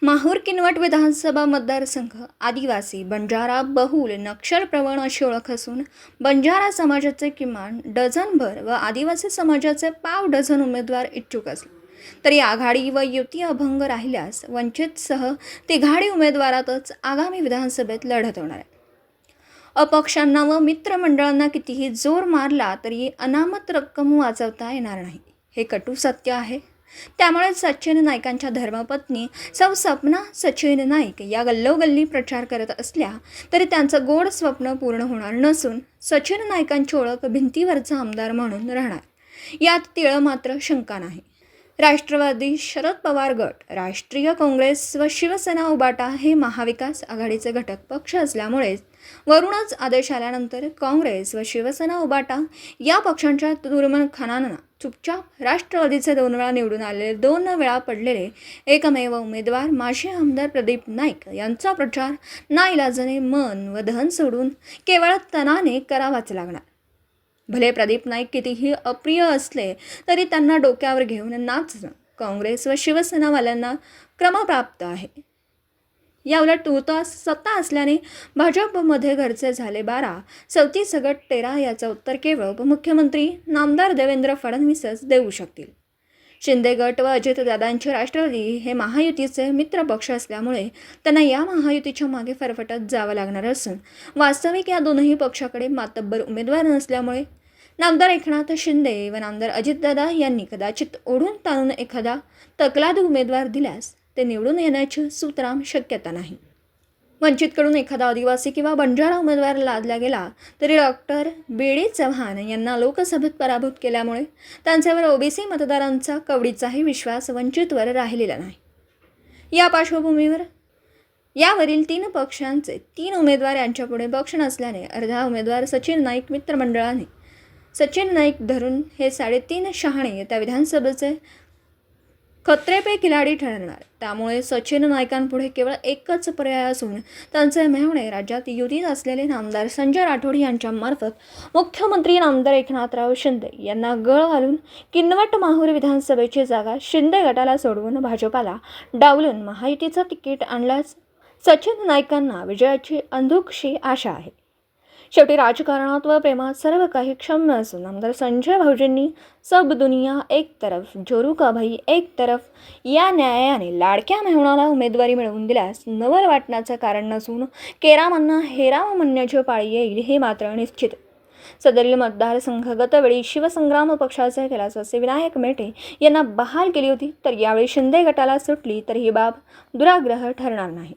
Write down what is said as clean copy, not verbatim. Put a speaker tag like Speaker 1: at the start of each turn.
Speaker 1: माहूर किनवट विधानसभा मतदारसंघ आदिवासी, बंजारा, बहुल, नक्षलप्रवण अशी ओळख असून बंजारा समाजाचे किमान डझनभर व आदिवासी समाजाचे पाव डझन उमेदवार इच्छुक असले तरी आघाडी व युती अभंग राहिल्यास वंचितसह तिघाडी उमेदवारातच आगामी विधानसभेत लढत होणार आहे. अपक्षांना व मित्रमंडळांना कितीही जोर मारला तरी अनामत रक्कम वाचवता येणार नाही, हे कटू सत्य आहे. त्यामुळे सचिन नाईकांच्या धर्मपत्नी सौ सपना सचिन नाईक या गल्लोगल्ली प्रचार करत असल्या तरी त्यांचं गोड स्वप्न पूर्ण होणार नसून सचिन नाईकांची ओळख भिंतीवरचा आमदार म्हणून राहणार, यात तीळ मात्र शंका नाही. राष्ट्रवादी, शरद पवार गट, राष्ट्रीय काँग्रेस व शिवसेना उबाटा हे महाविकास आघाडीचे घटक पक्ष असल्यामुळेच वरूनच आदेश आल्यानंतर काँग्रेस व शिवसेना उबाटा या पक्षांच्या तुर्मखानांना चुपचाप राष्ट्रवादीचे 2 वेळा निवडून आलेले 2 वेळा पडलेले एकमेव उमेदवार माजी आमदार प्रदीप नाईक यांचा प्रचार नाईलाजाने मन व धन सोडून केवळ तनाने करावाच लागणार. भले प्रदीप नाईक कितीही अप्रिय असले तरी त्यांना डोक्यावर घेऊन नाचणं काँग्रेस व शिवसेनावाल्यांना क्रमप्राप्त आहे. याउलट तुर्तास सत्ता असल्याने भाजपमध्ये घरचे झाले 12, 34 गट 13 याचं उत्तर केवळ उपमुख्यमंत्री नामदार देवेंद्र फडणवीसच देऊ शकतील. शिंदे गट व अजितदादांचे राष्ट्रवादी हे महायुतीचे मित्र पक्ष असल्यामुळे त्यांना या महायुतीच्या मागे फरफटत जावं लागणार असून वास्तविक या दोनही पक्षाकडे मातब्बर उमेदवार नसल्यामुळे नामदार एकनाथ शिंदे व नामदार अजितदादा यांनी कदाचित ओढून ताणून एखादा तकलादू उमेदवार दिल्यास ते निवडून येण्याची सुतराम शक्यता नाही. वंचितकडून एखादा आदिवासी किंवा बंजारा उमेदवार लादला गेला तरी डॉक्टर बी.डी. चव्हाण यांना लोकसभेत पराभूत केल्यामुळे त्यांच्यावर ओबीसी मतदारांचा कवडीचाही विश्वास वंचितवर राहिलेला नाही. या पार्श्वभूमीवर यावरील 3 पक्षांचे 3 उमेदवार यांच्यापुढे पक्ष नसल्याने अर्धा उमेदवार सचिन नाईक मित्रमंडळाने सचिन नाईक धरून हे 3.5 शहाणे त्या विधानसभेचे खतरे पे खिलाडी ठरणार. त्यामुळे सचिन नाईकांपुढे केवळ एकच पर्याय असून त्यांचे मेहणे राज्यात युतीत असलेले नामदार संजय राठोड यांच्यामार्फत मुख्यमंत्री नामदार एकनाथराव शिंदे यांना गळ घालून किनवट माहूर विधानसभेची जागा शिंदे गटाला सोडवून भाजपाला डावलून महायुतीचं तिकीट आणल्यास सचिन नाईकांना विजयाची अंधुकशी आशा आहे. शेवटी राजकारणात व प्रेमात सर्व काही क्षम्य असून आमदार संजय भाऊजींनी सब दुनिया एक तरफ, जोरू का भाई एक तरफ या न्यायाने लाडक्या मेहुणाला उमेदवारी मिळवून दिल्यास नवल वाटण्याचं कारण नसून केरामांना हेराम म्हणण्याची पाळी येईल हे मात्र निश्चित. सदरील मतदारसंघ गतवेळी शिवसंग्राम पक्षाचे कैलासवासी विनायक मेटे यांना बहाल केली होती, तर यावेळी शिंदे गटाला सुटली तर ही बाब दुराग्रह ठरणार नाही.